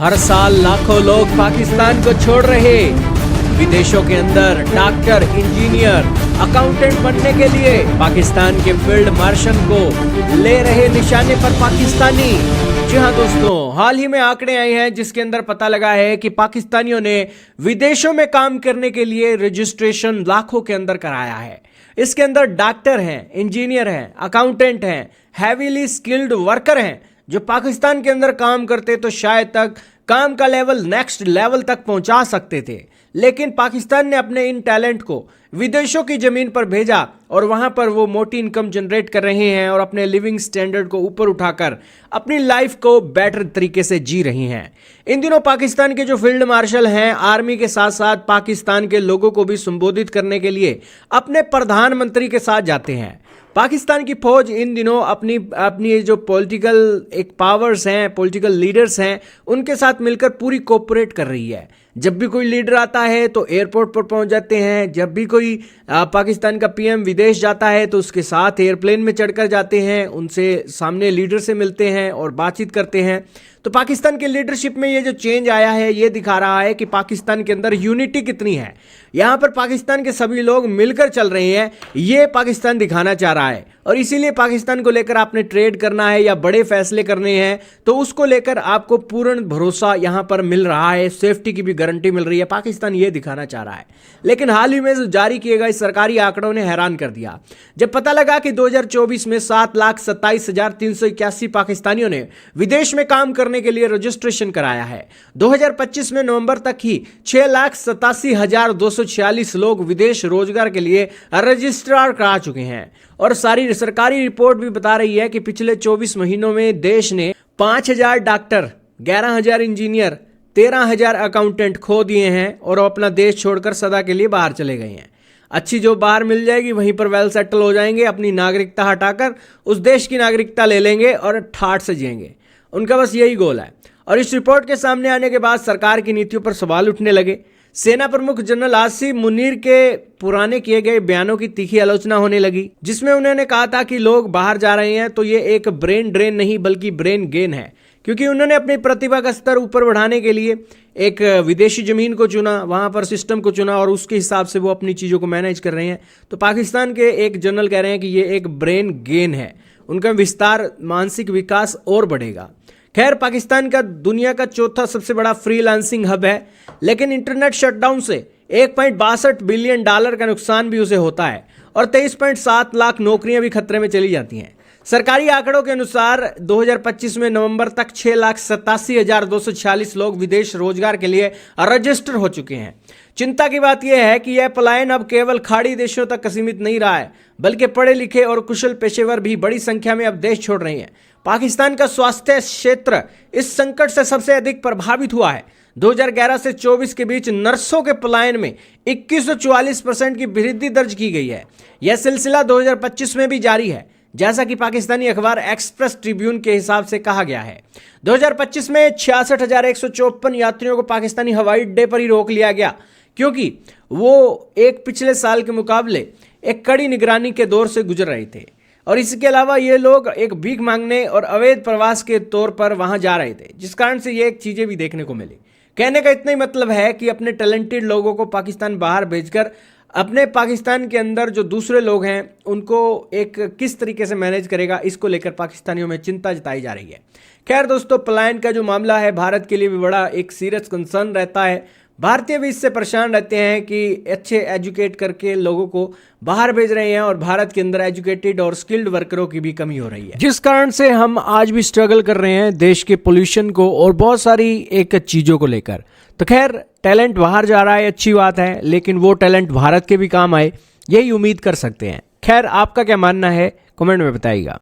हर साल लाखों लोग पाकिस्तान को छोड़ रहे विदेशों के अंदर डॉक्टर, इंजीनियर, अकाउंटेंट बनने के लिए पाकिस्तान के फील्ड मार्शल को ले रहे निशाने पर पाकिस्तानी। जी हाँ दोस्तों, हाल ही में आंकड़े आए हैं जिसके अंदर पता लगा है कि पाकिस्तानियों ने विदेशों में काम करने के लिए रजिस्ट्रेशन लाखों के अंदर कराया है। इसके अंदर डॉक्टर हैं, इंजीनियर हैं, अकाउंटेंट हैं, हैवीली स्किल्ड वर्कर हैं जो पाकिस्तान के अंदर काम करते तो शायद तक काम का लेवल नेक्स्ट लेवल तक पहुंचा सकते थे, लेकिन पाकिस्तान ने अपने इन टैलेंट को विदेशों की जमीन पर भेजा और वहां पर वो मोटी इनकम जनरेट कर रहे हैं और अपने लिविंग स्टैंडर्ड को ऊपर उठाकर अपनी लाइफ को बेटर तरीके से जी रही हैं। इन दिनों पाकिस्तान के जो फील्ड मार्शल हैं, आर्मी के साथ साथ पाकिस्तान के लोगों को भी संबोधित करने के लिए अपने प्रधानमंत्री के साथ जाते हैं। पाकिस्तान की फौज इन दिनों अपनी जो पॉलिटिकल एक पावर्स हैं, पॉलिटिकल लीडर्स हैं, उनके साथ मिलकर पूरी कोऑपरेट कर रही है। जब भी कोई लीडर आता है तो एयरपोर्ट पर पहुंच जाते हैं, जब भी कोई पाकिस्तान का पीएम विदेश जाता है तो उसके साथ एयरप्लेन में चढ़कर जाते हैं, उनसे सामने लीडर से मिलते हैं और बातचीत करते हैं। तो पाकिस्तान के लीडरशिप में ये जो चेंज आया है ये दिखा रहा है कि पाकिस्तान के अंदर यूनिटी कितनी है। यहाँ पर पाकिस्तान के सभी लोग मिलकर चल रहे हैं, ये पाकिस्तान दिखाना चाह रहा है। और इसीलिए पाकिस्तान को लेकर आपने ट्रेड करना है या बड़े फैसले करने हैं तो उसको लेकर आपको पूर्ण भरोसा यहाँ पर मिल रहा है, सेफ्टी की भी गारंटी मिल रही है। पाकिस्तान ये दिखाना चाह रहा है। लेकिन हाल ही में जो जारी किए गए सरकारी आंकड़ों ने हैरान कर दिया जब पता लगा कि 2024 में 7,27,381 पाकिस्तानियों ने विदेश में काम करने के लिए रजिस्ट्रेशन कराया है। 2025 में नवंबर तक ही 6,87,246 लोग विदेश रोजगार के लिए रजिस्ट्रार करा चुके हैं। और सारी सरकारी रिपोर्ट भी बता रही है कि पिछले 24 महीनों में देश ने 5,000 डॉक्टर, 11,000 इंजीनियर, 13,000 अकाउंटेंट खो दिए हैं और अपना देश छोड़कर सदा के लिए बाहर चले गए हैं। अच्छी जो बाहर मिल जाएगी वहीं पर वेल सेटल हो जाएंगे, अपनी नागरिकता हटाकर उस देश की नागरिकता ले लेंगे और ठाठ से जिएंगे। उनका बस यही गोल है। और इस रिपोर्ट के सामने आने के बाद सरकार की नीतियों पर सवाल उठने लगे। सेना प्रमुख जनरल आसिम मुनीर के पुराने किए गए बयानों की तीखी आलोचना होने लगी, जिसमें उन्होंने कहा था कि लोग बाहर जा रहे हैं तो ये एक ब्रेन ड्रेन नहीं बल्कि ब्रेन गेन है, क्योंकि उन्होंने अपनी प्रतिभा का स्तर ऊपर बढ़ाने के लिए एक विदेशी जमीन को चुना, वहां पर सिस्टम को चुना और उसके हिसाब से वो अपनी चीज़ों को मैनेज कर रहे हैं। तो पाकिस्तान के एक जनरल कह रहे हैं कि ये एक ब्रेन गेन है, उनका विस्तार, मानसिक विकास और बढ़ेगा। खैर, पाकिस्तान का दुनिया का चौथा सबसे बड़ा फ्रीलांसिंग हब है, लेकिन इंटरनेट शटडाउन से 1.62 बिलियन डॉलर का नुकसान भी उसे होता है और 23.7 लाख नौकरियां भी खतरे में चली जाती हैं। सरकारी आंकड़ों के अनुसार 2025 में नवंबर तक 6,87,246 लोग विदेश रोजगार के लिए रजिस्टर हो चुके हैं। चिंता की बात यह है कि यह पलायन अब केवल खाड़ी देशों तक सीमित नहीं रहा है, बल्कि पढ़े लिखे और कुशल पेशेवर भी बड़ी संख्या में अब देश छोड़ रहे हैं। पाकिस्तान का स्वास्थ्य क्षेत्र इस संकट से सबसे अधिक प्रभावित हुआ है। 2011 से 24 के बीच नर्सों के पलायन में 2144% की वृद्धि दर्ज की गई है। यह सिलसिला 2025 में भी जारी है, जैसा कि पाकिस्तानी अखबार एक्सप्रेस ट्रिब्यून के हिसाब से कहा गया है। 2025 में 66,154 यात्रियों को पाकिस्तानी हवाई अड्डे पर ही रोक लिया गया, क्योंकि वो एक पिछले साल के मुकाबले एक कड़ी निगरानी के दौर से गुजर रहे थे। और इसके अलावा ये लोग एक भीख मांगने और अवैध प्रवास के तौर पर वहां जा रहे थे, जिस कारण से ये एक चीजें भी देखने को मिली। कहने का इतना ही मतलब है कि अपने टैलेंटेड लोगों को पाकिस्तान बाहर भेजकर अपने पाकिस्तान के अंदर जो दूसरे लोग हैं उनको एक किस तरीके से मैनेज करेगा, इसको लेकर पाकिस्तानियों में चिंता जताई जा रही है। खैर दोस्तों, पलायन का जो मामला है भारत के लिए भी बड़ा एक सीरियस कंसर्न रहता है। भारतीय भी इससे परेशान रहते हैं कि अच्छे एजुकेट करके लोगों को बाहर भेज रहे हैं और भारत के अंदर एजुकेटेड और स्किल्ड वर्करों की भी कमी हो रही है, जिस कारण से हम आज भी स्ट्रगल कर रहे हैं देश के पोल्यूशन को और बहुत सारी एक चीज़ों को लेकर। तो खैर, टैलेंट बाहर जा रहा है, अच्छी बात है, लेकिन वो टैलेंट भारत के भी काम आए, यही उम्मीद कर सकते हैं। खैर, आपका क्या मानना है कमेंट में बताइएगा।